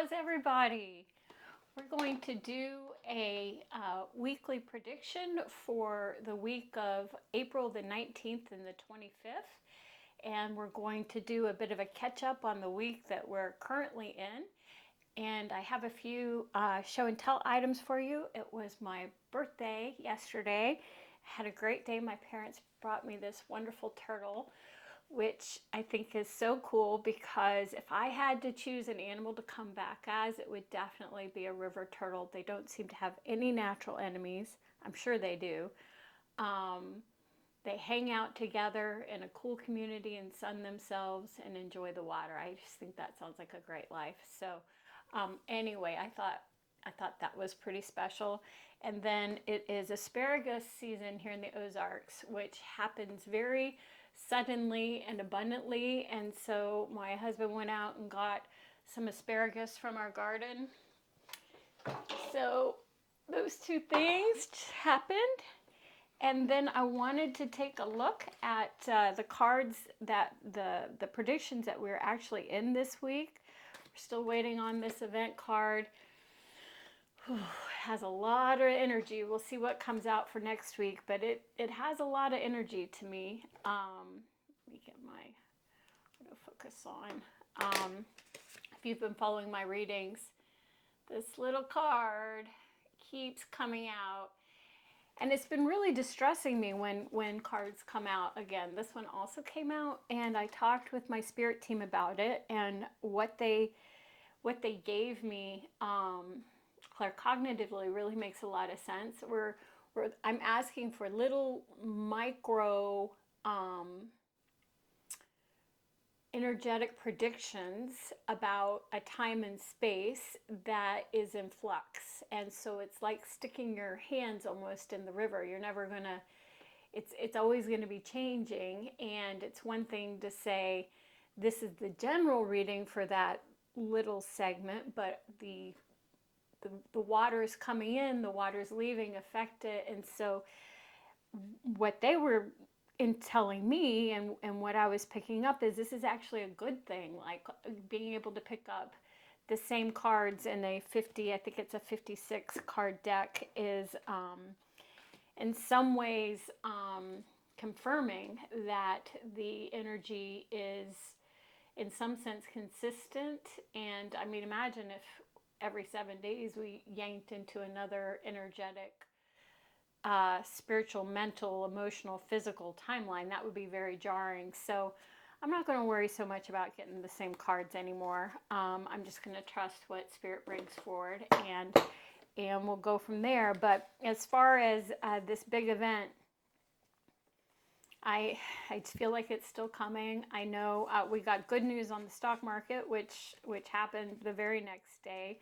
How's everybody? We're going to do a weekly prediction for the week of April the 19th and the 25th. And we're going to do a bit of a catch up on the week that we're currently in. And I have a few show and tell items for you. It was my birthday yesterday. Had a great day. My parents brought me this wonderful turtle, which I think is so cool because if I had to choose an animal to come back as, it would definitely be a river turtle. They don't seem to have any natural enemies. I'm sure they do. They hang out together in a cool community and sun themselves and enjoy the water. I just think that sounds like a great life. So anyway, I thought that was pretty special. And then it is asparagus season here in the Ozarks, which happens very suddenly and abundantly. And so my husband went out and got some asparagus from our garden. So those two things happened. And then I wanted to take a look at the cards that the predictions that we're actually in this week. We're still waiting on this event card. Has a lot of energy. We'll see what comes out for next week, but it has a lot of energy to me. Let me get my autofocus on. If you've been following my readings, this little card keeps coming out. And it's been really distressing me when cards come out again. This one also came out, and I talked with my spirit team about it and what they gave me. Claircognitively really makes a lot of sense. I'm asking for little micro energetic predictions about a time and space that is in flux. And so it's like sticking your hands almost in the river. You're never gonna, it's always gonna be changing. And it's one thing to say, this is the general reading for that little segment, but the water's coming in, the water's leaving affect it. And so what they were telling me and what I was picking up is this is actually a good thing. Like being able to pick up the same cards in a 50, I think it's a 56 card deck is in some ways confirming that the energy is in some sense consistent. And I mean, imagine if every 7 days we yanked into another energetic spiritual, mental, emotional, physical timeline. That would be very jarring. So I'm not going to worry so much about getting the same cards anymore. I'm just going to trust what Spirit brings forward, and we'll go from there. But as far as this big event, I feel like it's still coming. I know we got good news on the stock market, which happened the very next day.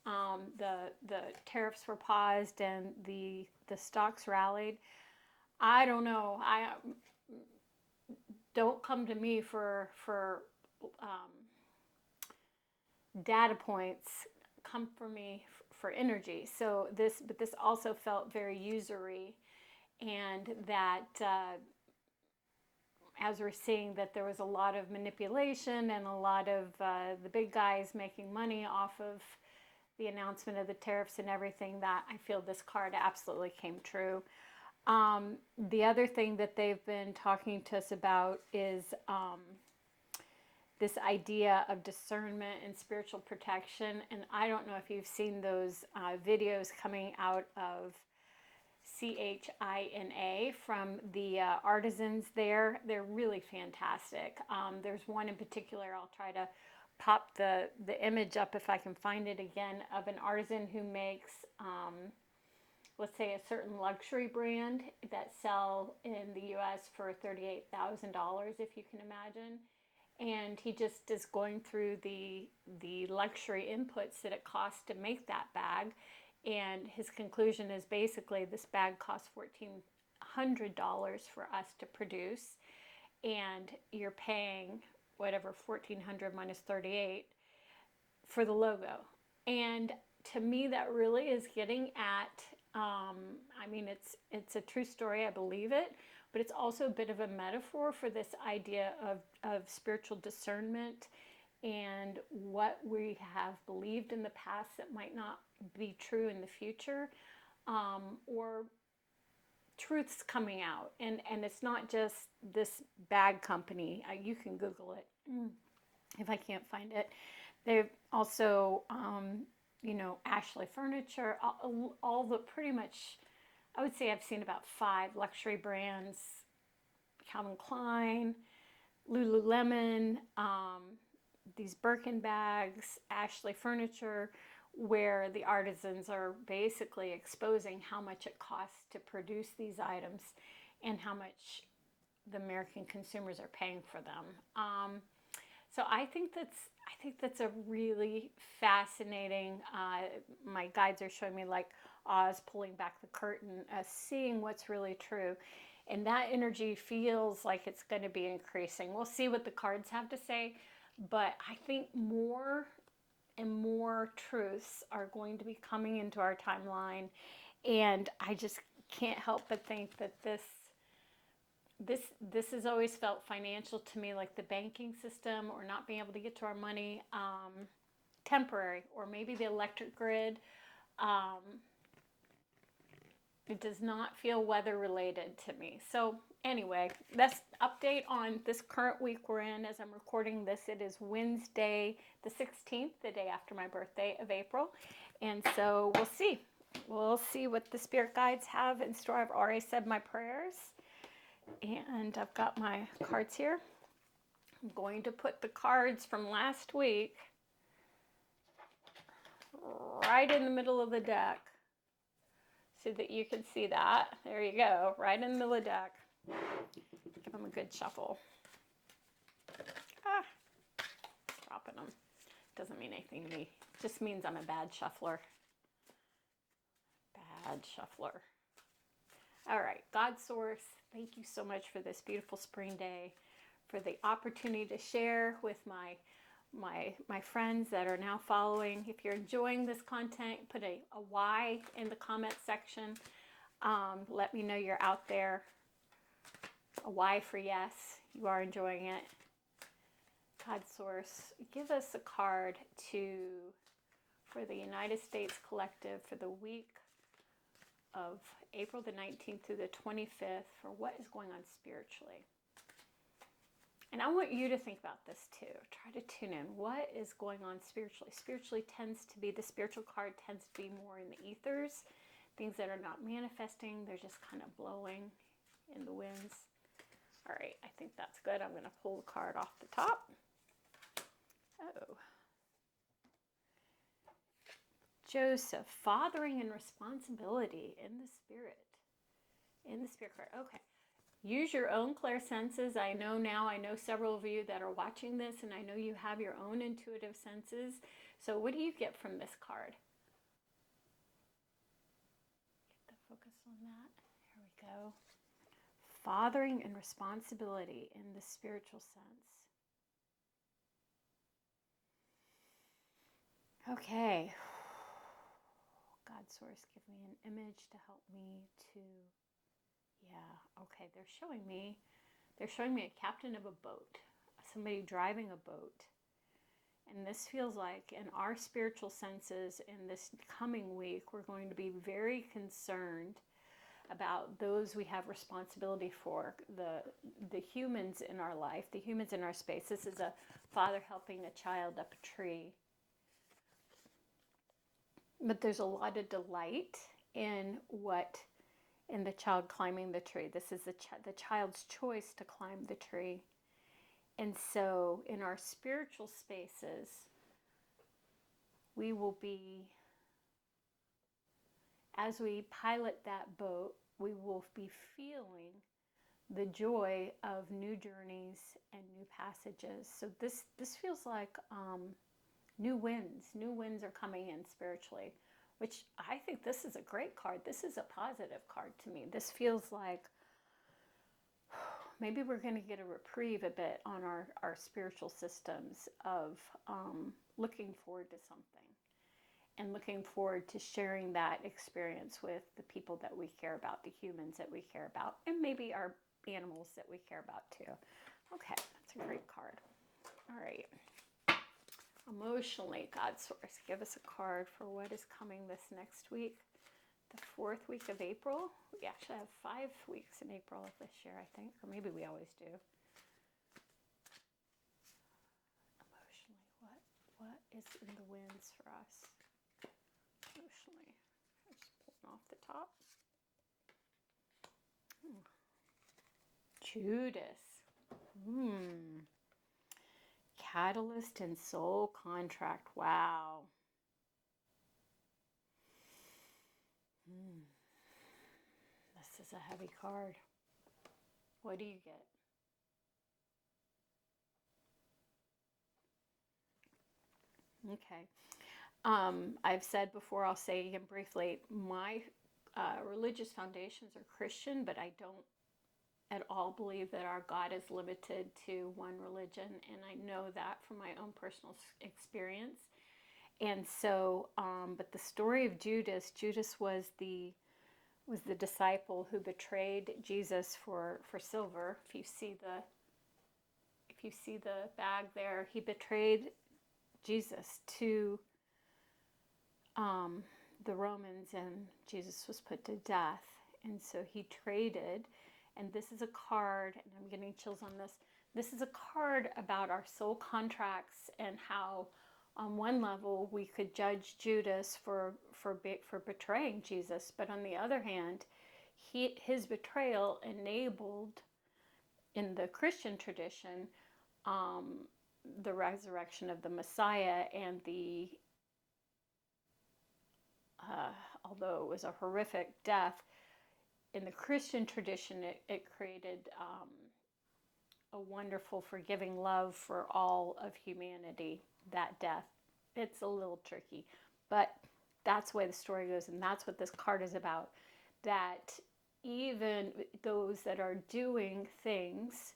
The tariffs were paused and the stocks rallied. I don't know. Don't come to me for data points. Come for me for energy. So this also felt very usury, and that as we're seeing that there was a lot of manipulation and a lot of the big guys making money off of the announcement of the tariffs and everything, that I feel this card absolutely came true. The other thing that they've been talking to us about is this idea of discernment and spiritual protection. And I don't know if you've seen those videos coming out of China from the artisans there. They're really fantastic. There's one in particular, I'll try to pop the image up if I can find it again, of an artisan who makes let's say a certain luxury brand that sell in the US for $38,000, if you can imagine. And he just is going through the luxury inputs that it costs to make that bag. And his conclusion is basically this bag costs $1,400 for us to produce, and you're paying whatever, $1,400 minus 38 for the logo. And to me, that really is getting at, I mean, it's a true story, I believe it, but it's also a bit of a metaphor for this idea of spiritual discernment and what we have believed in the past that might not be true in the future, or truths coming out. And it's not just this bag company. You can Google it if I can't find it. They've also, Ashley Furniture, all the pretty much, I would say I've seen about 5 luxury brands, Calvin Klein, Lululemon, these Birkin bags, Ashley Furniture, where the artisans are basically exposing how much it costs to produce these items and how much the American consumers are paying for them. So I think that's a really fascinating. My guides are showing me like Oz pulling back the curtain, seeing what's really true, and that energy feels like it's going to be increasing. We'll see what the cards have to say, but I think more and more truths are going to be coming into our timeline, and I just can't help but think that this has always felt financial to me, like the banking system or not being able to get to our money, temporary, or maybe the electric grid. It does not feel weather related to me. So anyway, that's update on this current week we're in. As I'm recording this, it is Wednesday the 16th, the day after my birthday of April. And so we'll see. We'll see what the spirit guides have in store. I've already said my prayers, and I've got my cards here. I'm going to put the cards from last week right in the middle of the deck so that you can see that. There you go, right in the middle of the deck. Give them a good shuffle. Dropping them. Doesn't mean anything to me. It just means I'm a bad shuffler. Bad shuffler. All right, God Source, thank you so much for this beautiful spring day, for the opportunity to share with my friends that are now following. If you're enjoying this content, put a Y in the comment section. Let me know you're out there. A Y for yes, you are enjoying it. God Source, give us a card for the United States Collective for the week of April the 19th through the 25th for what is going on spiritually. And I want you to think about this too. Try to tune in. What is going on spiritually? Spiritually the spiritual card tends to be more in the ethers, things that are not manifesting. They're just kind of blowing in the winds. All right, I think that's good. I'm going to pull the card off the top. Oh. Joseph, fathering and responsibility in the spirit. In the spirit card. Okay. Use your own clairsenses. I know several of you that are watching this, and I know you have your own intuitive senses. So what do you get from this card? Get the focus on that. Here we go. Fathering and responsibility in the spiritual sense. Okay. God Source, give me an image to help me to... Yeah, okay, they're showing me a captain of a boat, somebody driving a boat. And this feels like in our spiritual senses in this coming week, we're going to be very concerned about those we have responsibility for, the humans in our life, the humans in our space. This is a father helping a child up a tree. But there's a lot of delight in the child climbing the tree. This is the child's choice to climb the tree. And so in our spiritual spaces, we will be, as we pilot that boat, we will be feeling the joy of new journeys and new passages. So this feels like new winds. New winds are coming in spiritually, which I think this is a great card. This is a positive card to me. This feels like maybe we're going to get a reprieve a bit on our spiritual systems of looking forward to something and looking forward to sharing that experience with the people that we care about, the humans that we care about, and maybe our animals that we care about too. Okay, that's a great card. All right. Emotionally, God source, give us a card for what is coming this next week. The 4th week of April. We actually have 5 weeks in April this year, I think. Or maybe we always do. Emotionally, what is in the winds for us? Emotionally. I'm just pulling off the top. Judas. Catalyst and soul contract. Wow. This is a heavy card. What do you get? Okay. I've said before, I'll say again briefly, my religious foundations are Christian, but I don't at all believe that our God is limited to one religion, and I know that from my own personal experience. And so, but the story of Judas was the disciple who betrayed Jesus for silver. If you see the bag there, he betrayed Jesus to the Romans, and Jesus was put to death. And so he traded. And this is a card, and I'm getting chills on this. This is a card about our soul contracts and how, on one level, we could judge Judas for betraying Jesus, but on the other hand, his betrayal enabled, in the Christian tradition, the resurrection of the Messiah, and although it was a horrific death, in the Christian tradition, it created a wonderful, forgiving love for all of humanity, that death. It's a little tricky, but that's the way the story goes, and that's what this card is about, that even those that are doing things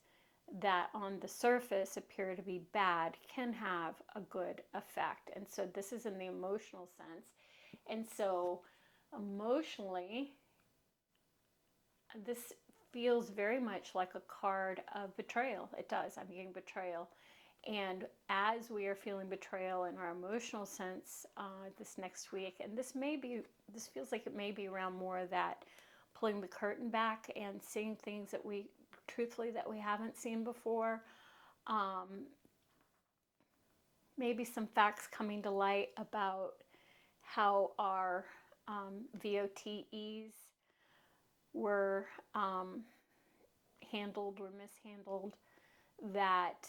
that on the surface appear to be bad can have a good effect. And so this is in the emotional sense. And so emotionally, this feels very much like a card of betrayal. It does. I'm getting betrayal. And as we are feeling betrayal in our emotional sense this next week, and this feels like it may be around more of that pulling the curtain back and seeing things that we haven't seen before. Maybe some facts coming to light about how our VOTEs were handled or mishandled, that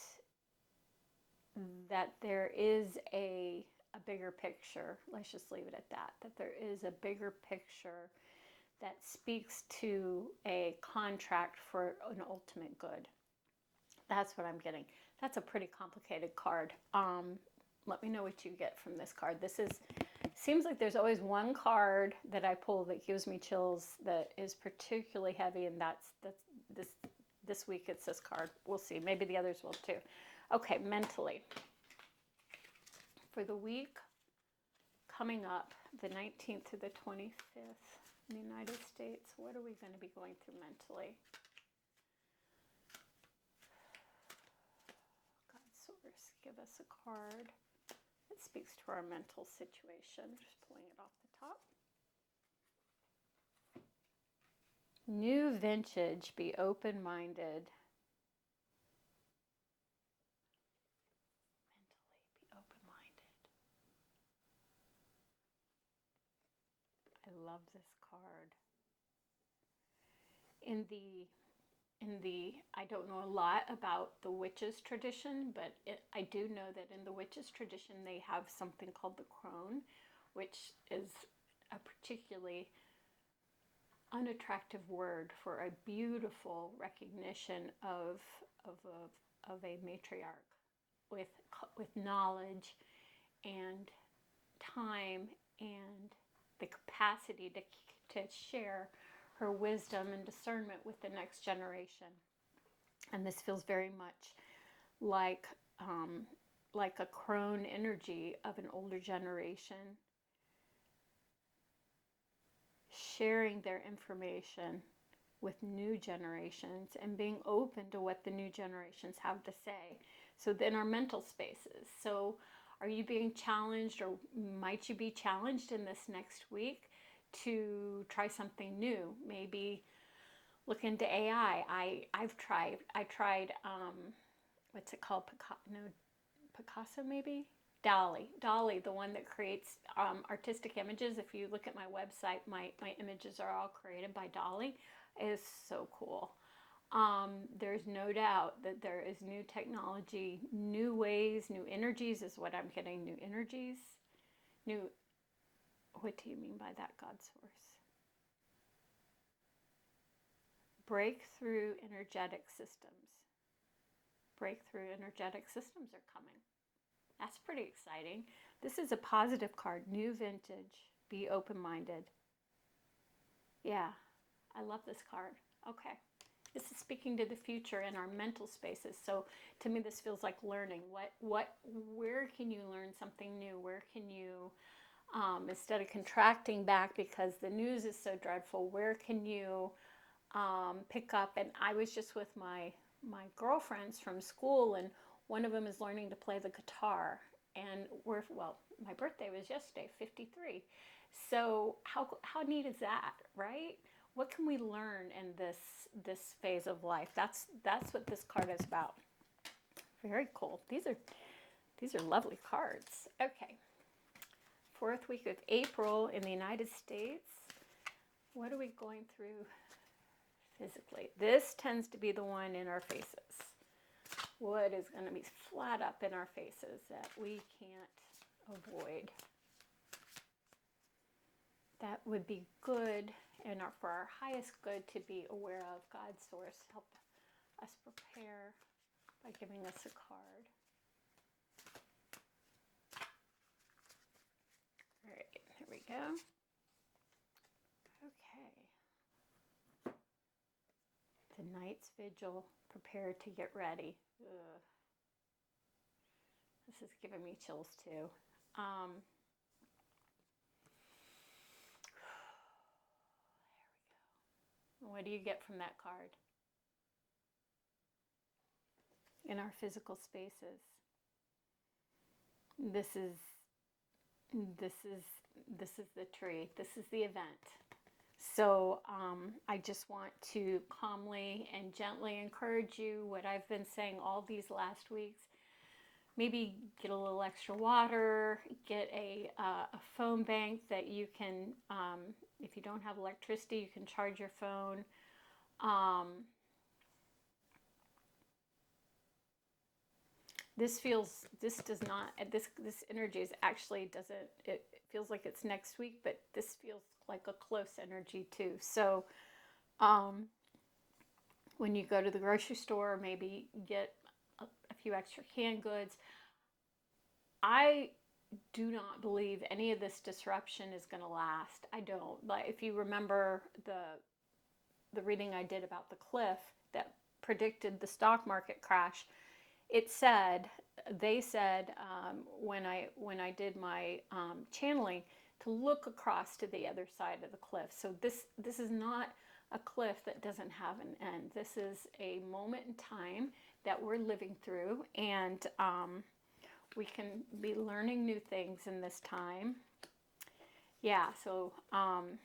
there is a bigger picture. Let's just leave it at that there is a bigger picture that speaks to a contract for an ultimate good. That's what I'm getting. That's a pretty complicated card. Let me know what you get from this card. Seems like there's always one card that I pull that gives me chills that is particularly heavy, and that's this week it's this card. We'll see. Maybe the others will too. Okay, mentally. For the week coming up, the 19th to the 25th in the United States, what are we going to be going through mentally? God source, give us a card. It speaks to our mental situation. Just pulling it off the top. New vintage, be open-minded. Mentally, be open-minded. I love this card. I don't know a lot about the witches tradition, but I do know that in the witches tradition they have something called the crone, which is a particularly unattractive word for a beautiful recognition of a matriarch with knowledge and time and the capacity to share her wisdom and discernment with the next generation. And this feels very much like a crone energy of an older generation sharing their information with new generations and being open to what the new generations have to say. So in our mental spaces. So Are you being challenged, or might you be challenged in this next week to try something new? Maybe look into AI. I tried what's it called? Picasso maybe? Dolly, the one that creates artistic images. If you look at my website, my images are all created by Dolly. It is so cool. There's no doubt that there is new technology, new ways, new energies is what I'm getting. New energies, new. What do you mean by that, God source? Breakthrough energetic systems. Breakthrough energetic systems are coming. That's pretty exciting. This is a positive card, new vintage. Be open-minded. Yeah, I love this card. Okay. This is speaking to the future in our mental spaces. So to me, this feels like learning. Where can you learn something new? Where can you, instead of contracting back because the news is so dreadful, where can you pick up? And I was just with my girlfriends from school, and one of them is learning to play the guitar. And my birthday was yesterday, 53. So how neat is that, right? What can we learn in this phase of life? That's what this card is about. Very cool. These are lovely cards. Okay. 4th week of April in the United States. What are we going through physically? This tends to be the one in our faces. What is going to be flat up in our faces that we can't avoid? That would be good and for our highest good to be aware of. God's source, help us prepare by giving us a card. All right, here we go. Okay. The night's vigil, prepare to get ready. Ugh. This is giving me chills too. What do you get from that card? In our physical spaces. This is the tree. This is the event. So I just want to calmly and gently encourage you, what I've been saying all these last weeks. Maybe get a little extra water, get a phone bank that you can, if you don't have electricity, you can charge your phone. This energy is actually it feels like it's next week, but this feels like a close energy too. So when you go to the grocery store, maybe get a few extra canned goods. I do not believe any of this disruption is going to last. I don't. Like, if you remember the reading I did about the cliff that predicted the stock market crash, they said when I did my channeling, to look across to the other side of the cliff. So this is not a cliff that doesn't have an end. This is a moment in time that we're living through, and we can be learning new things in this time. Yeah, so I'm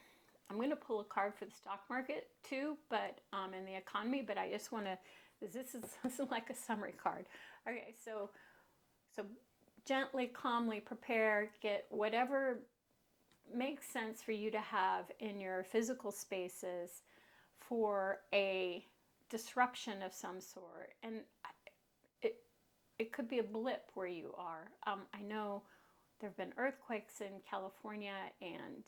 going to pull a card for the stock market too, but in the economy. But I just want to. This is like a summary card. Okay, so gently, calmly prepare. Get whatever makes sense for you to have in your physical spaces for a disruption of some sort. And it could be a blip where you are. I know there have been earthquakes in California and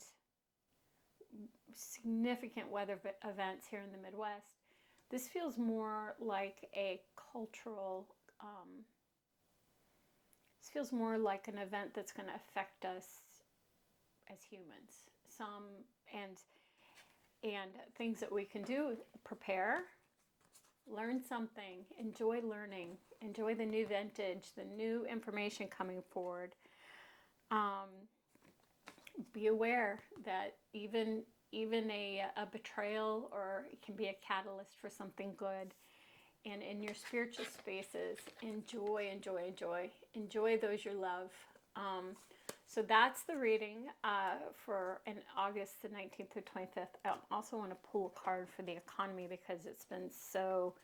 significant weather events here in the Midwest. This feels more like a cultural, this feels more like an event that's going to affect us as humans. And things that we can do: prepare, learn something, enjoy learning, enjoy the new vintage, the new information coming forward. Be aware that even a betrayal, or it can be a catalyst for something good. And in your spiritual spaces, enjoy those you love. So that's the reading for in August the 19th through 25th. I also want to pull a card for the economy because it's been so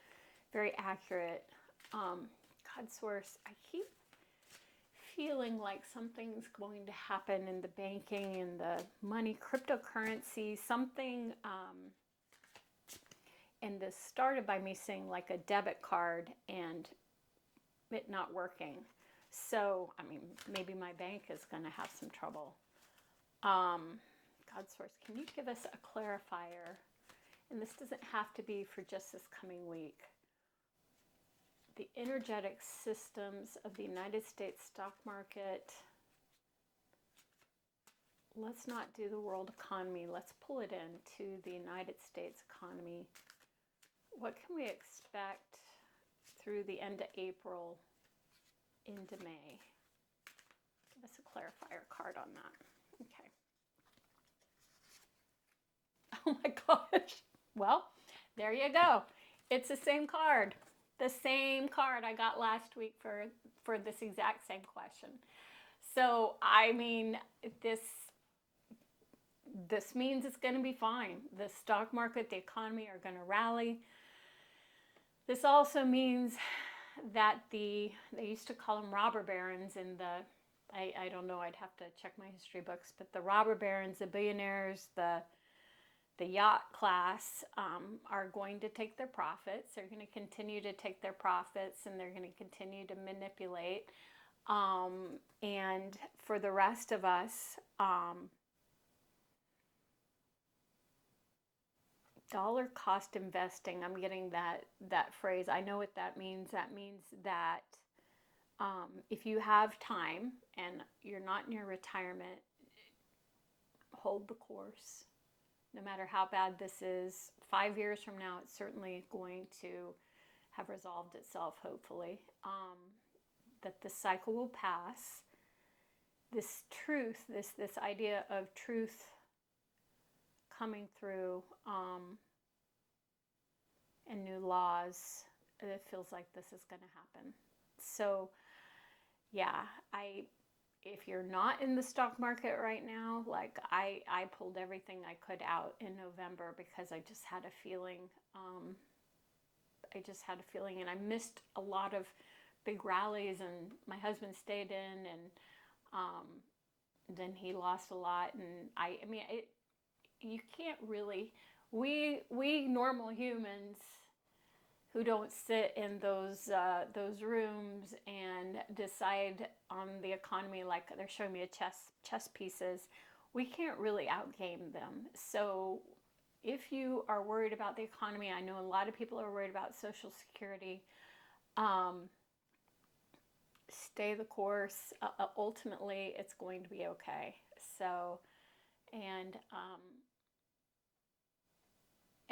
very accurate. God source, I keep feeling like something's going to happen in the banking and the money, cryptocurrency, something. And this started by me seeing like a debit card and it not working. So, I mean, maybe my bank is going to have some trouble. God source, can you give us a clarifier? And this doesn't have to be for just this coming week. The energetic systems of the United States stock market. Let's not do the world economy. Let's pull it into the United States economy. What can we expect through the end of April into May? Give us a clarifier card on that. Okay. Oh my gosh. Well, there you go. It's the same card. The same card I got last week for this exact same question. So, I mean, this means it's going to be fine. The stock market, the economy are going to rally. This also means that they used to call them robber barons in the, I don't know, I'd have to check my history books, but the robber barons, the billionaires, the yacht class are going to take their profits. They're going to continue to take their profits and they're going to continue to manipulate. And for the rest of us, dollar cost investing, I'm getting that phrase. I know what that means. That means that if you have time and you're not in your retirement, hold the course. No matter how bad this is, 5 years from now, it's certainly going to have resolved itself, hopefully. That the cycle will pass. This truth, this idea of truth coming through and new laws, it feels like this is going to happen. So, yeah, if you're not in the stock market right now, like I pulled everything I could out in November because I just had a feeling. And I missed a lot of big rallies, and my husband stayed in, and then he lost a lot, and you can't really. We normal humans who don't sit in those rooms and decide on the economy like they're showing me a chess pieces, we can't really outgame them. So if you are worried about the economy, I know a lot of people are worried about Social Security. Stay the course. Ultimately, it's going to be okay. So, and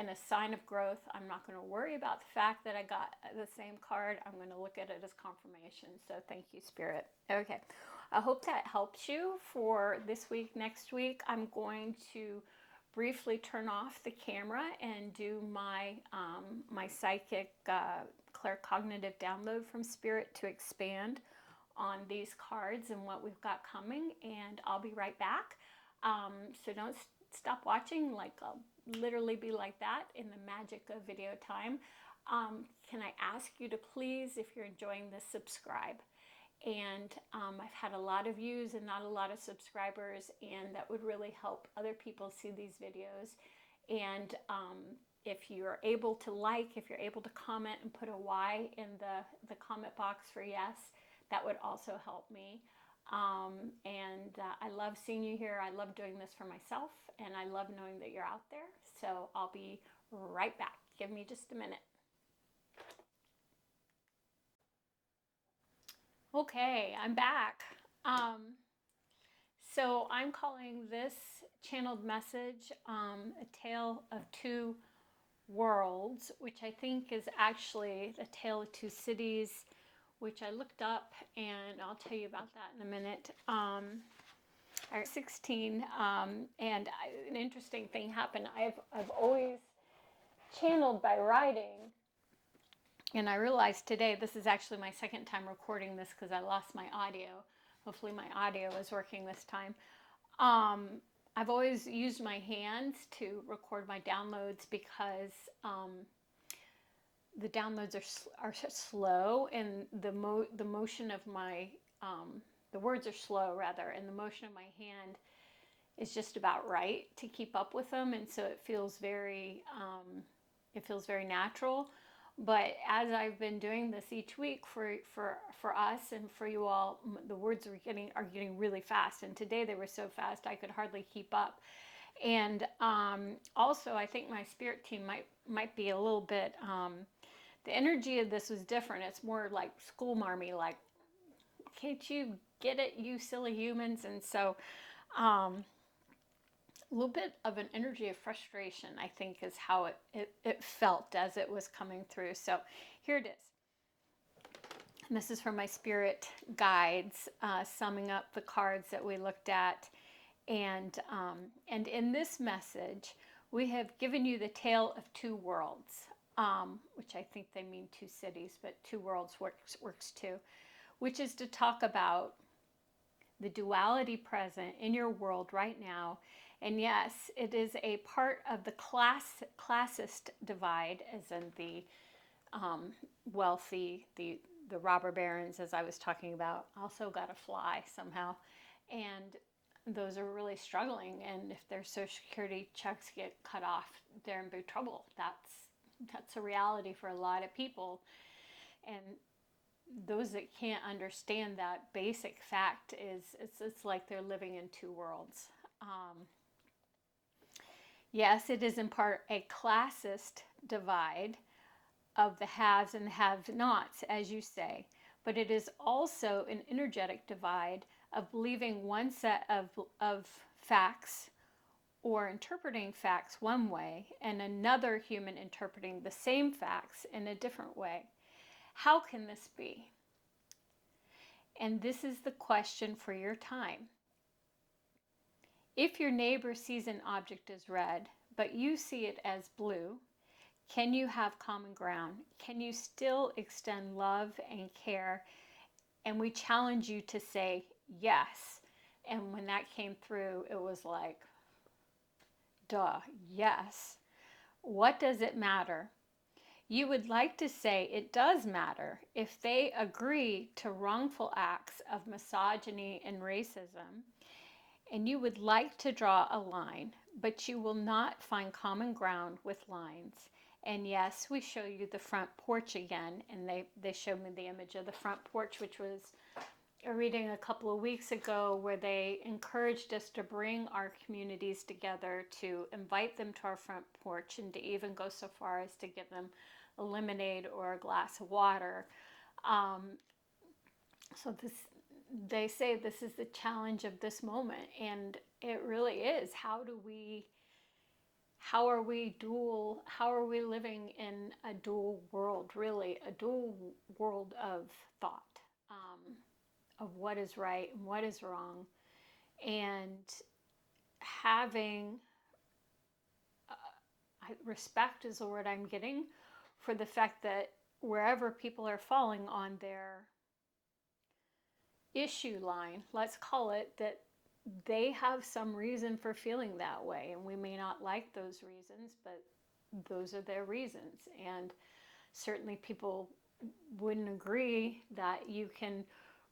a sign of growth, I'm not going to worry about the fact that I got the same card. I'm going to look at it as confirmation. So thank you, Spirit. Okay. I hope that helps you for this week. Next week, I'm going to briefly turn off the camera and do my my psychic claircognitive download from Spirit to expand on these cards and what we've got coming. And I'll be right back. So don't stop watching. Like I'll literally be like that in the magic of video time. Can I ask you to please, if you're enjoying this, subscribe? And I've had a lot of views and not a lot of subscribers, and that would really help other people see these videos. And if you're able to like, if you're able to comment and put a Y in the comment box for yes, that would also help me. I love seeing you here. I love doing this for myself, and I love knowing that you're out there. So I'll be right back. Give me just a minute. Okay, I'm back. So I'm calling this channeled message A Tale of Two Worlds, which I think is actually A Tale of Two Cities, which I looked up, and I'll tell you about that in a minute. I was 16, and an interesting thing happened. I've always channeled by writing, and I realized today, this is actually my second time recording this because I lost my audio. Hopefully my audio is working this time. Um, I've always used my hands to record my downloads because the downloads are slow, and the motion of my the words are slow rather, and the motion of my hand is just about right to keep up with them, and so it feels very natural. But as I've been doing this each week for us and for you all, the words are getting really fast, and today they were so fast I could hardly keep up. And also, I think my spirit team might be a little bit. The energy of this was different. It's more like school marmy, like, can't you get it, you silly humans? And so, a little bit of an energy of frustration, I think, is how it felt as it was coming through. So here it is. And this is from my spirit guides, summing up the cards that we looked at. And in this message, we have given you the tale of two worlds, which I think they mean two cities, but two worlds works too, which is to talk about the duality present in your world right now. And yes, it is a part of the classist divide, as in the wealthy, the robber barons, as I was talking about, also got to fly somehow. And those are really struggling. And if their Social Security checks get cut off, they're in big trouble. That's a reality for a lot of people. And those that can't understand that basic fact it's like they're living in two worlds. Yes, it is in part a classist divide of the haves and the have-nots, as you say, but it is also an energetic divide of believing one set of facts or interpreting facts one way and another human interpreting the same facts in a different way. How can this be? And this is the question for your time. If your neighbor sees an object as red, but you see it as blue, can you have common ground? Can you still extend love and care? And we challenge you to say yes. And when that came through, it was like, duh, yes. What does it matter? You would like to say it does matter if they agree to wrongful acts of misogyny and racism, and you would like to draw a line, but you will not find common ground with lines. And yes, we show you the front porch again, and they showed me the image of the front porch, which was a reading a couple of weeks ago where they encouraged us to bring our communities together, to invite them to our front porch, and to even go so far as to give them a lemonade or a glass of water. So they say this is the challenge of this moment, and it really is. How are we living in a dual world, really, a dual world of thought, of what is right and what is wrong, and having respect is the word I'm getting for the fact that wherever people are falling on their issue line, let's call it, that they have some reason for feeling that way, and we may not like those reasons, but those are their reasons. And certainly people wouldn't agree that you can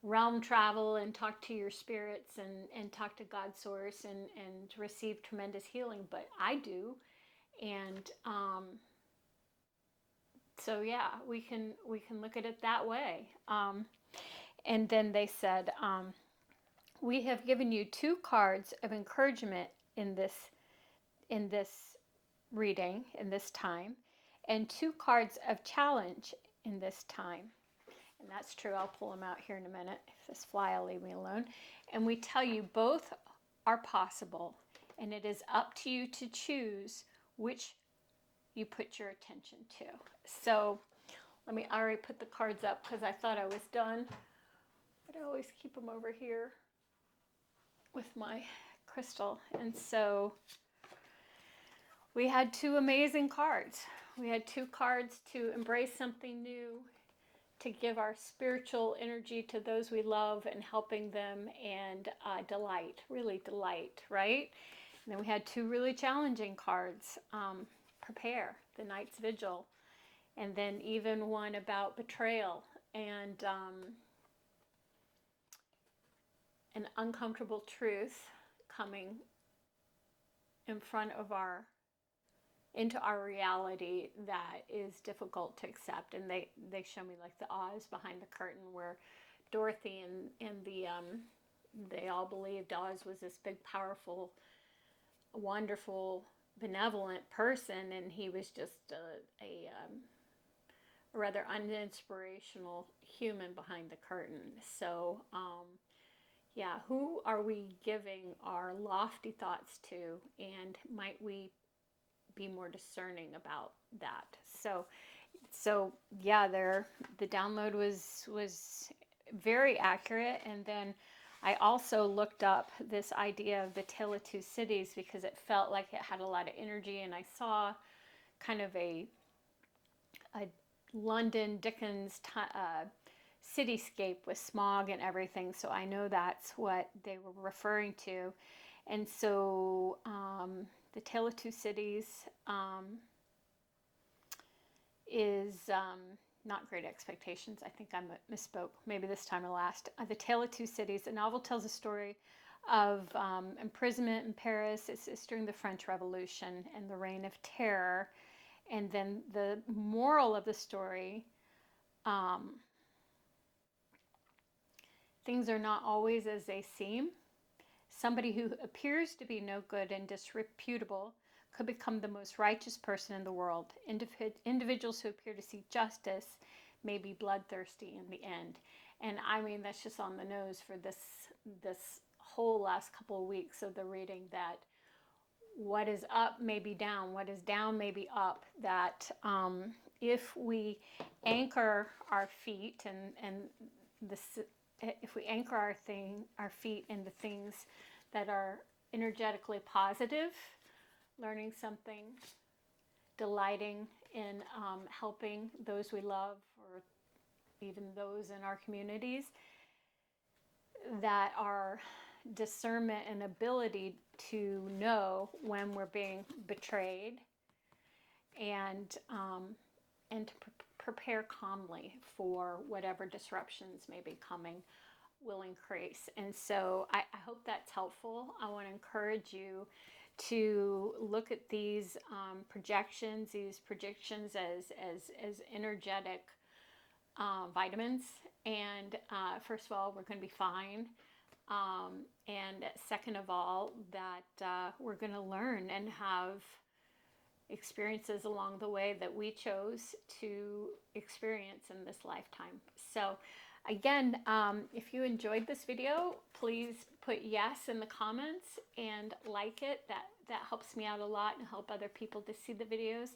realm travel and talk to your spirits and talk to God's source and receive tremendous healing, but I do. And so yeah, we can look at it that way. And then they said, we have given you two cards of encouragement in this reading, in this time, and two cards of challenge in this time. And that's true. I'll pull them out here in a minute. If this fly will leave me alone. And we tell you both are possible, and it is up to you to choose which you put your attention to. So I already put the cards up because I thought I was done, but I always keep them over here with my crystal. And so we had two amazing cards. We had two cards to embrace something new, to give our spiritual energy to those we love and helping them, and delight, really delight, right? And then we had two really challenging cards, prepare, the Knight's Vigil, and then even one about betrayal and an uncomfortable truth coming in front of into our reality that is difficult to accept. And they show me like the Oz behind the curtain, where Dorothy and they all believed Oz was this big, powerful, wonderful, benevolent person, and he was just a rather uninspirational human behind the curtain. So yeah, who are we giving our lofty thoughts to, and might we be more discerning about that? So yeah, the download was very accurate. And then I also looked up this idea of the Tale of Two Cities, because it felt like it had a lot of energy, and I saw kind of a London Dickens cityscape with smog and everything. So I know that's what they were referring to. And so the Tale of Two Cities is not Great Expectations. I think I misspoke. Maybe this time or last. The Tale of Two Cities. The novel tells a story of imprisonment in Paris. It's during the French Revolution and the Reign of Terror. And then the moral of the story, things are not always as they seem. Somebody who appears to be no good and disreputable could become the most righteous person in the world. Individuals who appear to seek justice may be bloodthirsty in the end. And I mean, that's just on the nose for this whole last couple of weeks of the reading, that what is up may be down, what is down may be up. That if we anchor our feet and if we anchor our feet in the things that are energetically positive, learning something, delighting in helping those we love, or even those in our communities, that our discernment and ability to know when we're being betrayed, and to prepare calmly for whatever disruptions may be coming will increase. And so I hope that's helpful. I want to encourage you to look at these projections as energetic vitamins. And first of all, we're going to be fine. And second of all, that we're going to learn and have experiences along the way that we chose to experience in this lifetime. So again, if you enjoyed this video, please put yes in the comments and like it. That helps me out a lot and help other people to see the videos.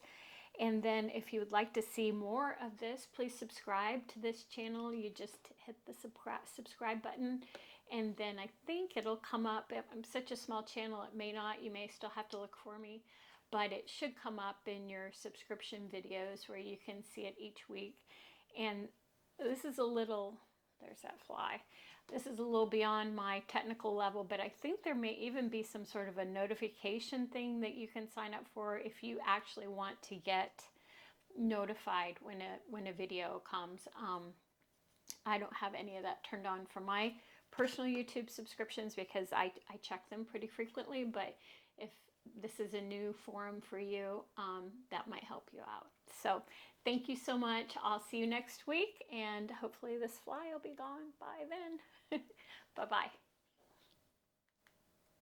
And then if you would like to see more of this, please subscribe to this channel. You just hit the subscribe button, and then I think it'll come up. I'm such a small channel, it may not. You may still have to look for me, but it should come up in your subscription videos where you can see it each week. And this is a little, there's that fly. This is a little beyond my technical level, but I think there may even be some sort of a notification thing that you can sign up for if you actually want to get notified when a video comes. I don't have any of that turned on for my personal YouTube subscriptions because I check them pretty frequently, but if this is a new forum for you, that might help you out. So thank you so much. I'll see you next week, and hopefully this fly will be gone by then. Bye-bye.